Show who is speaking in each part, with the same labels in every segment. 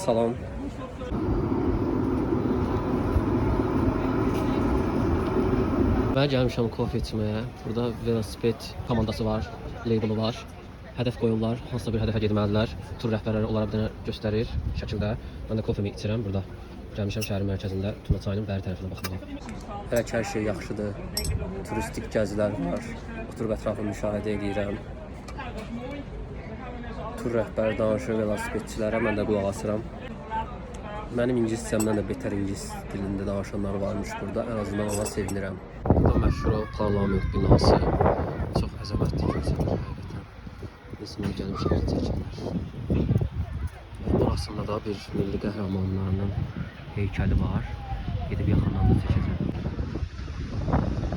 Speaker 1: salam. Ben gelmişəm kofe içməyə. Burada velosiped komandası var, labeli var. Hədəf qoyurlar, hansısa bir hədəfə getməlidirlər. Tur rəhbərləri onlara bir dənə göstərir şəkildə. Mən də kofemi içirəm burada. Gəlmişəm şəhərin mərkəzində Tuna çayının bəri tərəfinə baxmağa. Hələ ki hər şey yaxşıdır. Turistik gəzilər var. Oturub ətrafını müşahidə edirəm. Tur rəhbəri danışır velosipedçilərə, mən də qulaq asıram. Mənim ingiliscəmdən də betər ingilis dilində danışanlar varmış burada. Ən azından ona sevinirəm. Burada məşhur o parlament binası. Çox əzəmətli görsənir həqiqətən. İnsanlar gəlib şəhər çəkirlər. Burasında da bir milli qəhrəmanlarının heykəli var. Gedib yaxından da çəkəcəm.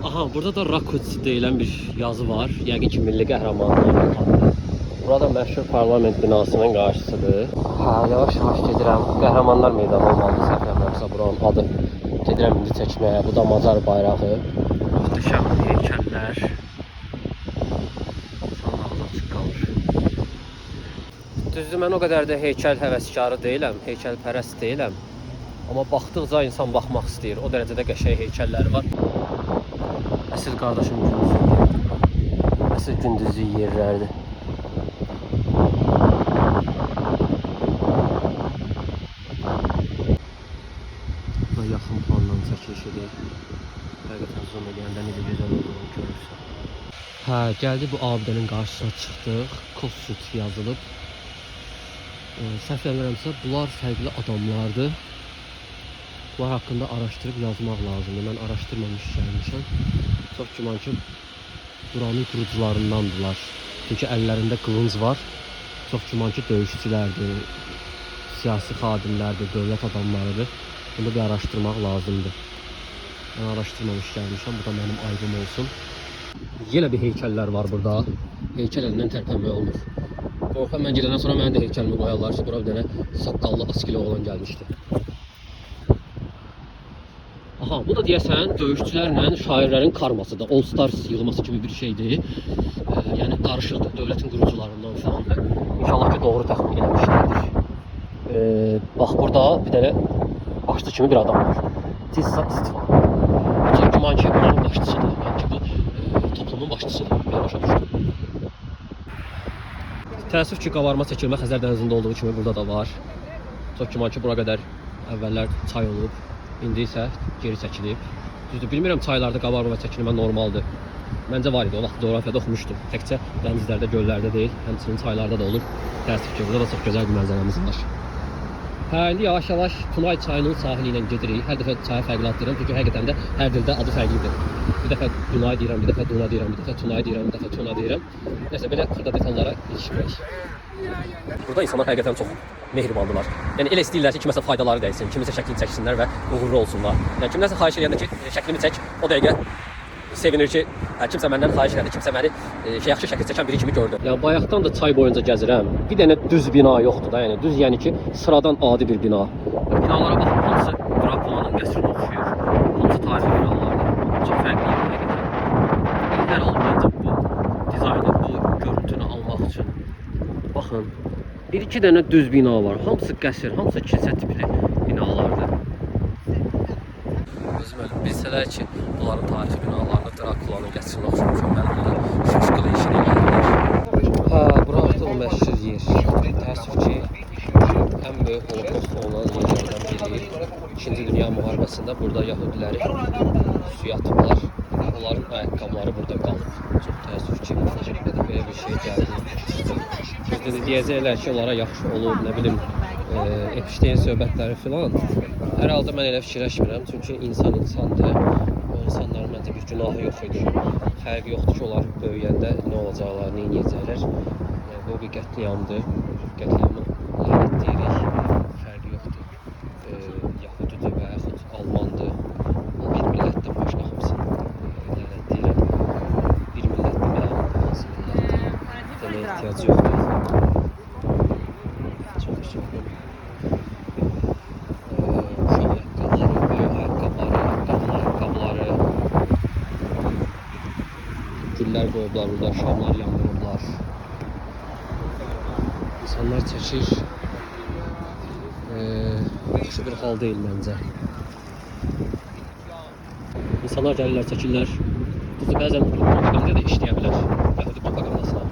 Speaker 1: Aha, burada da Rakut deyilən bir yazı var. Yəqin ki, milli qəhrəmanların adı. Burada məşhur parlament binasının qarşısıdır. Hə, yavaş-yavaş gedirəm. Qəhrəmanlar meydanı olmalıdır, səhv eləmirəmsə buranın adı. Gedirəm indi çəkməyə. Bu da Macar bayrağı. Möhtəşəm heykəllər. İnsanlar açıq qalır. Düzdür, mən o qədər də heykəl həvəskarı deyiləm, heykəlpərəst deyiləm. Amma baxdıqca insan baxmaq istəyir. O dərəcədə qəşəng heykəlləri var. Əsl qardaşım gündüzü yerdir. Əsl gündüzü yerlərdir. Yaxın plandan çəkilişidir. Həqiqətən zoom eləyəndə necə gözəl olduğunu görürsən. Hə, gəldi bu abidənin qarşısına çıxdıq. Kossuth yazılıb. Səhv eləmirəmsə, bunlar fərqli adamlardır. Bunlar haqqında araşdırıb yazmaq lazımdır. Mən araşdırmamış gəlmişəm. Çox güman ki, buranın qurucularındandılar. Çünki əllərində qılınc var. Çox güman ki, döyüşçülərdir, siyasi xadimlərdir, dövlət adamlarıdır. Bunu bir araşdırmaq lazımdır. Mən araşdırmamış gəlmişəm. Bu da mənim aybım olsun. Yenə bir heykəllər var burada. Heykəl əlindən tərpənmək olmur. Qorxam mən gedəndən sonra mənim də heykəlimi qoyarlar ki, bura bir dənə saqqallı askili oğlan gəlmişdi. Aha, bu da deyəsən döyüşçülərlə şairlərin karmasıdır. All Stars yığılması kimi bir şeydir. Yəni qarışıqdır, dövlətin qurucularından falandır. İnşallah ki, doğru təxmin eləmişlərdir. Bax, burada bir dənə başçı kimi bir adam var. Tizza İstifa. Çok güman ki, buranın başçısıdır. Yəni ki, bu toplumun başçısıdır. Belə başa düşdüm. Təəssüf ki, qavarma çəkilmə Xəzər dənizində olduğu kimi burada da var. Çox güman ki, bura qədər əvvəllər çay olub. İndi isə geri çəkilib. Düzdür, bilmirəm çaylarda qavarma çəkilmə normaldır. Məncə var idi, o vaxt coğrafiyada oxumuşdum. Təkcə dənizlərdə, göllərdə deyil, həmçinin çaylarda da olur. Təəssüf ki, burada da çox gözəl bir mənzərəmiz var. Hə, indi yavaş-yavaş Tunay çayının sahili ilə gedirik. Hər dəfə çaya fərqli adlayıram, çünki həqiqətən də hər dildə adı fərqlidir. Bir dəfə Dunay deyirəm, bir dəfə Duna deyirəm, bir dəfə Tunay deyirəm, bir dəfə Tuna deyirəm. Nəsə, belə xırda detallara ilişmirək. Burada insanlar həqiqətən çox mehribandılar. Yəni elə istəyirlər ki, kiməsə faydaları dəysin, kimisə şəklini çəksinlər və uğurlu olsunlar. Yəni kimlərsə xahiş edirlər ki, şəklimi çək, o dəqiqə sevinir ki, kimsə məndən xahiş elədi, kimsə məni yaxşı şəkil çəkən biri kimi gördü. Yəni bayaqdan da çay boyunca gəzirəm. Bir dənə düz bina yoxdur da, yəni düz yəni ki, sıradan adi bir bina. Binalara baxın, hamısı Drakulanın qəsrinə oxşuyur. Hamısı tarixi binalardır. Çox fərqli həqiqətən. İllər olub məncə bu dizaynı, bu görüntünü almaq üçün. Baxın, bir-iki dənə düz bina var. Hamısı qəsr, hamısı kilsə tipli binalardır. Özüm ölüm bilsələr ki, bunların tarixi binalarını Drakulanın qəsrinə oxşuyur. Mükəmməlində şuşqılı işini gəlirlər. Hə, burası o məşhur yer. Təəssüf ki, ən böyük holokost olunan yerlərdən biri. İkinci Dünya müharibəsində burada Yahudiləri suya atıblar. Onların ayaqqabıları burada qalıb. Çox təəssüf ki, belə bir şey gəldi. Deyəcəklər ki, onlara yaxşı olub, nə bilim, Epstein söhbətləri filan. Hər halda mən elə fikirləşmirəm, çünki insan insandır. O insanların məncə bir günahı yox idi. Fərqi yoxdur ki, onlar böyüyəndə nə olacaqlar, nə edəcəklər. Bu bir qətliamdır. Qətliamı lənət deyirik. Fərqi yoxdur. Yahudidir və yaxud Almandır. O bir millətdən başqa hamısını lənət deyirəm. Bir millətdir və yaxud hansı millətdir. Deməyə ehtiyac yoxdur. Çox istəyirəm. Güllər qoyublar burada, şamlar yandırıblar. İnsanlar çəkir. yaxşı bir hal deyil məncə. İnsanlar gəlirlər, çəkirlər. Düzdür, bəzən propaganda da işləyə bilər. Yəhudi propagandasına.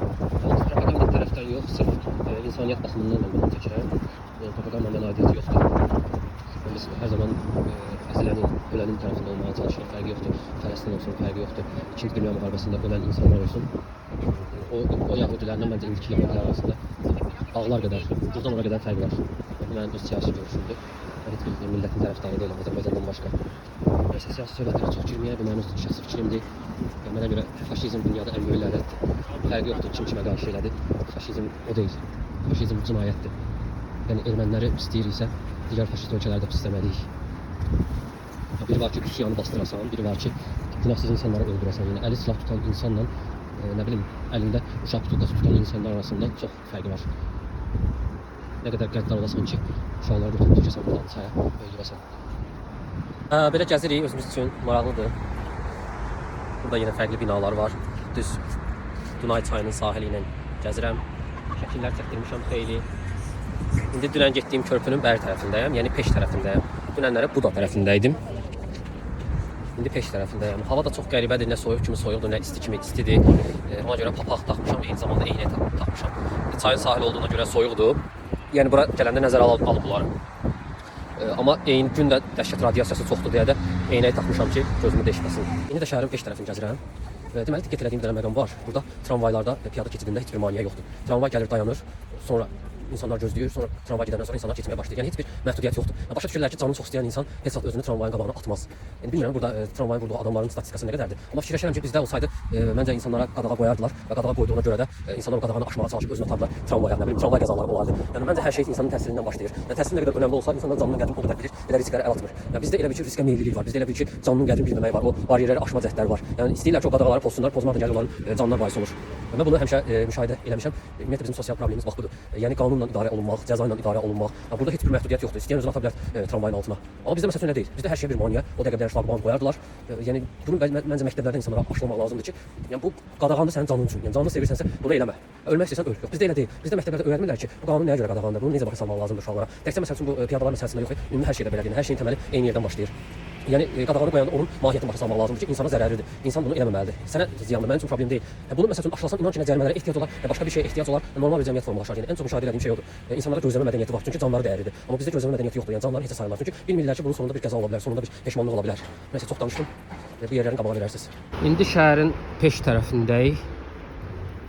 Speaker 1: Yalnız propaganda tərəfdən yox, sırf insaniyyət baxımından da bunu çəkirəm. Propagandandan aidiyyəti yoxdur. Biz hər zaman əzilənin, ölənin tərəfində olmağa çalışırıq, fərqi yoxdur. Fələstin olsun, fərqi yoxdur. İkinci Dünya müharibəsində ölən insanlar olsun. O Yahudilərlə məncə indiki Yahudilər arasında dağlar qədər, buradan ora qədər fərq var. Bu mənim öz siyasi görüşümdür. Heç bir millətin tərəfdarı deyiləm, Azərbaycandan başqa. Nəysə, siyasi söhbətlərə çox girməyə, bu mənim öz şəxsi fikrimdir. Mənə görə faşizm dünyada ən böyük lənətdir. Fərqi yoxdur, kim kimə qarşı elədi. Faşizm o deyil. Faşizm cinayətdir. Yəni erməniləri istəyiriksə, digər faşist ölkələrdə pisləməliyik. Biri var ki, üsyanı bastırasan, biri var ki, günahsız insanları öldürəsən. Yəni əli silah tutan insanla, nə bilim, əlində uşaq tutulması tutan insanlar arasında çox fərqi var. Nə qədər qəddar olasan ki, uşaqları götürüb düşəsən bu çaya, öldürəsən. Belə gəzirik, özümüz üçün maraqlıdır. Burada yenə fərqli binalar var. Düz Dunay çayının sahili ilə gəzirəm. Şəkillər çəkdirmişəm xeyli. İndi dünən getdiyim körpünün bəri tərəfindəyəm, yəni Peş tərəfindəyəm. Dünənlərə Buda tərəfindəydim. İndi Peş tərəfindəyəm. Hava da çox qəribədir, nə soyuq kimi soyuqdur, nə isti kimi istidir. Ona görə papaq taxmışam, eyni zamanda eynək taxmışam. Çayın sahili olduğuna görə soyuqdur. Yəni bura gələndə nəzərə alıb bunları. Amma eyni gün də dəhşət radiasiyası çoxdur deyə də eynək taxmışam ki, gözümü deşməsin. İndi də şəhərin Peş tərəfini gəzirəm. Deməli, diqqət etdiyim dənə məqam var. Burada tramvaylarda, piyada keçidində heç bir maneə yoxdur. Tramvay gəlir, dayanır, sonra insanlar gözləyir, sonra tramvay gedəndən sonra insanlar keçməyə başlayır. Yəni heç bir məhdudiyyət yoxdur. Başa düşürlər ki, canını çox istəyən insan heç vaxt özünü tramvayın qabağına atmaz. Yəni bilmirəm burada tramvayın vurduğu adamların statistikası nə qədərdir. Amma fikirləşirəm ki, bizdə olsaydı məncə insanlara qadağa qoyardılar və qadağa qoyduğuna görə də insanlar o qadağanı aşmağa çalışıb özünü atardılar tramvaya, nə bilim, tramvay qəzaları olardı. Yəni məncə hər şey insanın təsirindən başlayır. Yəni təsir nə qədər önəmli olsa, insanlar canının qədrini o qədər bilir, elə risklərə əl atmır. Yəni bizdə elə bir ki, riskə meyillilik var. Bizdə elə bir ki, canının qədrini bilməmək var. O bariyerləri aşma cəhdləri var. Yəni istəyirlər ki, o qadağaları pozsunlar, pozmaq da gəlir onların canına bais olur. Mən bunu həmişə müşahidə eləmişəm. Ümumiyyətlə bizim sosial problemimiz bax budur. Yəni qanunla idarə olunmaq, cəza ilə idarə olunmaq. Burada heç bir məhdudiyyət yoxdur. İstəyən özünü ata bilər tramvayın altına. Amma bizdə məsələ elə deyil. Bizdə hər şey bir maneə. O dəqiqə şlaqbaum qoyardılar. Yəni bunu məncə məktəblərdə insanlara aşılamaq lazımdır ki, yəni bu qadağandır sənin canın üçün. Yəni canını sevirsənsə bunu eləmə. Ölmək istəyirsən öl. Yox, bizdə elə deyil. Bizdə məktəblərdə öyrətmirlər ki, bu qanun nəyə görə qadağandır? Bunu necə başa salmaq lazımdır uşaqlara. Təkcə məsəl üçün bu piyadalar məsələsində yox, ümumi hər şeydə belədir. Yəni hər şeyin təməli eyni yerdən başlayır. Yəni qadağanı qoyanda onun mahiyyətini başa salmaq lazımdır ki, insana zərərlidir. İnsan bunu eləməməlidir. Sənə ziyandır, mənim üçün problem deyil. Bunu məsəl üçün aşılasan, inan ki, cərimələrə ehtiyac olar, başqa bir şeyə ehtiyac olar, normal bir cəmiyyət formalaşar. Yəni ən çox müşahidə etdiyim şey odur. İnsanlarda gözləmə mədəniyyəti var, çünki canları dəyərlidir. Amma bizdə gözləmə mədəniyyəti yoxdur. Yəni canları heç sayılmaz. Çünki bilmirlər ki, bunun sonunda bir qəza ola bilər, sonunda bir peşmanlıq ola bilər. Nəsə çox danışdım. Bu yerlərin qabağına verərsiniz. İndi şəhərin Peş tərəfindəyik.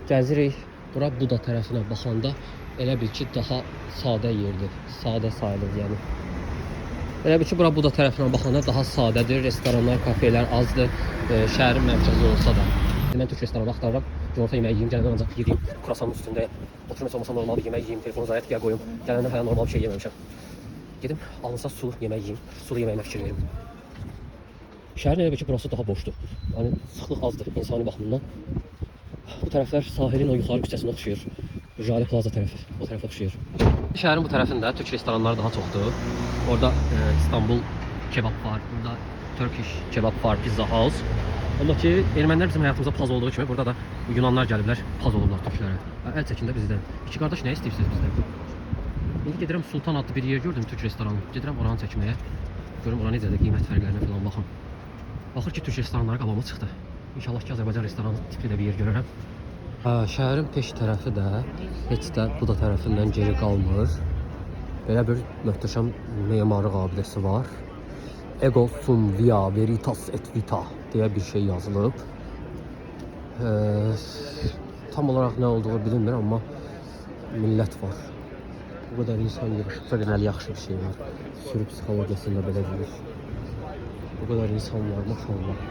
Speaker 1: Gəzirik. Bura Buda tərəfinə baxanda elə bil ki, daha sadə yerdir. Sadə sayılır yəni. Elə bil ki, bura Buda tərəfinə baxanda daha sadədir. Restoranlar, kafelər azdır. Şəhərin mərkəzi olsa da. Mən türk restoranı axtarıram. Günorta yeməyi yeyim, gələndən ancaq yediyim kruasanın üstündəyəm. Oturmaq olmasa normal bir yemək yeyim, telefonu zayət qoyum. Gələndən hələ normal bir şey yeməmişəm. Gedim, alınsa sulu yemək yeyim. Sulu yeməyimə fikir verim. Şəhərin elə bil ki, burası daha boşdur. Yəni sıxlıq azdır insani baxımından. Bu tərəflər sahilin o yuxarı küçəsinə oxşuyur. Jale Plaza tərəfi, o tərəfə oxşuyur. Şəhərin bu tərəfində türk restoranları daha çoxdur. Orada İstanbul kebab var, burada Turkish kebab var, Pizza House. Amma ki, ermənilər bizim həyatımıza paz olduğu kimi burada da Yunanlar gəliblər, paz olurlar türklərə. Əl çəkində bizdən. İki qardaş nə istəyirsiniz bizdən? İndi gedirəm Sultan adlı bir yer gördüm, türk restoranı. Gedirəm oranı çəkməyə. Görüm ora necədir, qiymət fərqlərinə falan baxım. Baxır ki, türk restoranları qabağıma çıxdı. İnşallah ki, Azərbaycan restoranı tipli də bir yer görərəm. Şəhərin Peş tərəfi də heç də Buda tərəfindən geri qalmır. Belə bir möhtəşəm memarlıq abidəsi var. Ego sum via veritas et vita deyə bir şey yazılıb. Tam olaraq nə olduğu bilinmir, amma millət var. Bu qədər insan yığışıbsa deməli yaxşı bir şey var. Sürü psixologiyasında belə bilir. Bu qədər insan var, maşallah.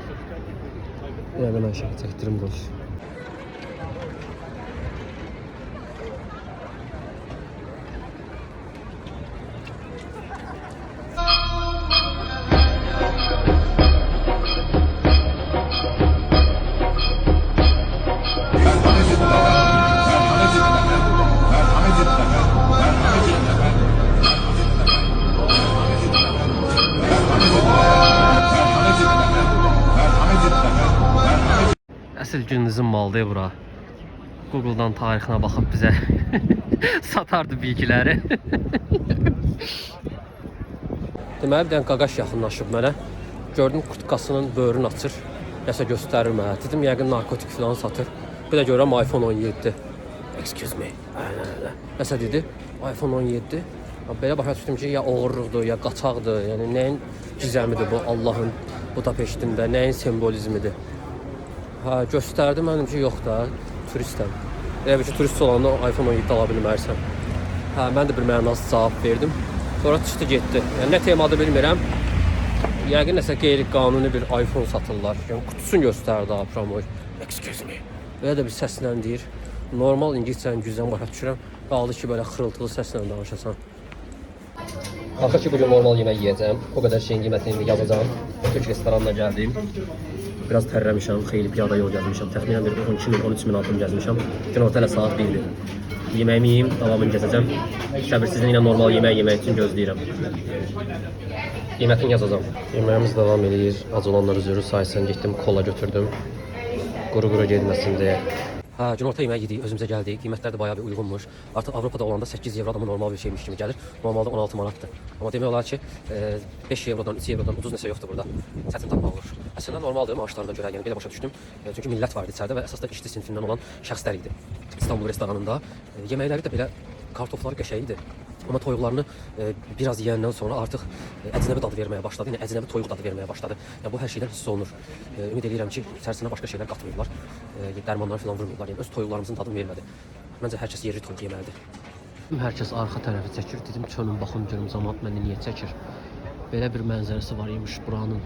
Speaker 1: Yəni mən şəkil çəkdirim qoş. Əsl gününüzün malıdır bura. Google'dan tarixinə baxıb bizə satardı bilgiləri. Deməli, bir dənə qaqaş yaxınlaşıb mənə. Gördüm kurtkasının böyrünü açır. Nəsə göstərir mənə. Dedim, yəqin narkotik falan satır. Bir də görürəm iPhone 17. Excuse me. Nəsə dedi, iPhone 17. Belə başa düşdüm ki, ya oğurluqdur, ya qaçaqdır. Yəni, nəyin gizəmidir bu Allahın Budapeştində, nəyin simvolizmidir. Göstərdi mənim ki, yox da, turistəm. Elə bir ki, turist olanda iPhone 17 ala bilmərsən. Mən də bir mənasız cavab verdim. Sonra çıxdı getdi. Yəni, nə temadır bilmirəm. Yəqin nəsə qeyri-qanuni bir iPhone satırlar. Yəni, kutusunu göstərdi Promoy. Excuse me. Belə də bir səslə deyir. Normal İngilizcəni gücdən başa düşürəm. Qaldı ki, belə xırıltılı səslə danışasan. Axır ki, bugün normal yemək yiyəcəm. O qədər şeyin qiymətini yazacağım. Türk restoranına gəldim. Biraz tərləmişəm, xeyli piyada yol gəzmişəm. Təxminən bir 12 min, 13 min addım gəzmişəm. Günorta hələ saat 1-dir. Yeməyimi yiyeyim, davamını gəzəcəm. Səbirsizliklə normal yemək yemək üçün gözləyirəm. Qiymətini yazacağım. Yeməyimiz davam edir. Ac olanlar üzrü sayısan getdim, kola götürdüm. Quru-quru gedməsin deyə. Günorta yeməyi yedik, özümüzə gəldik. Qiymətlər də bayağı bir uyğunmuş. Artıq Avropada olanda 8 evro adamın normal bir şeymiş kimi gəlir. Normalda 16 manatdır. Amma demək olar ki, 5 evrodan, 3 evrodan ucuz nəsə yoxdur burada. Çətin tapmaq olur. Əslində normaldır maaşlarına görə, yəni belə başa düşdüm. Çünki millət var idi içəridə və əsasda işçi sinfindən olan şəxslər idi. İstanbul restoranında yeməkləri də belə kartofları qəşəng idi. Amma toyuqlarını biraz yeyəndən sonra artıq əcnəbi dadı verməyə başladı. Yəni əcnəbi toyuq dadı verməyə başladı. Yəni bu hər şeydən hiss olunur. Ümid edirəm ki, içərisinə başqa şeylər qatmırlar. Dərmanlar falan vurmurlar. Yəni öz toyuqlarımızın dadını vermədi. Məncə hər kəs yerli toyuq yeməlidir. Hər kəs arxa tərəfi çəkir. Dedim, çönün baxın görüm cəmaət məni niyə çəkir. Belə bir mənzərəsi var imiş buranın.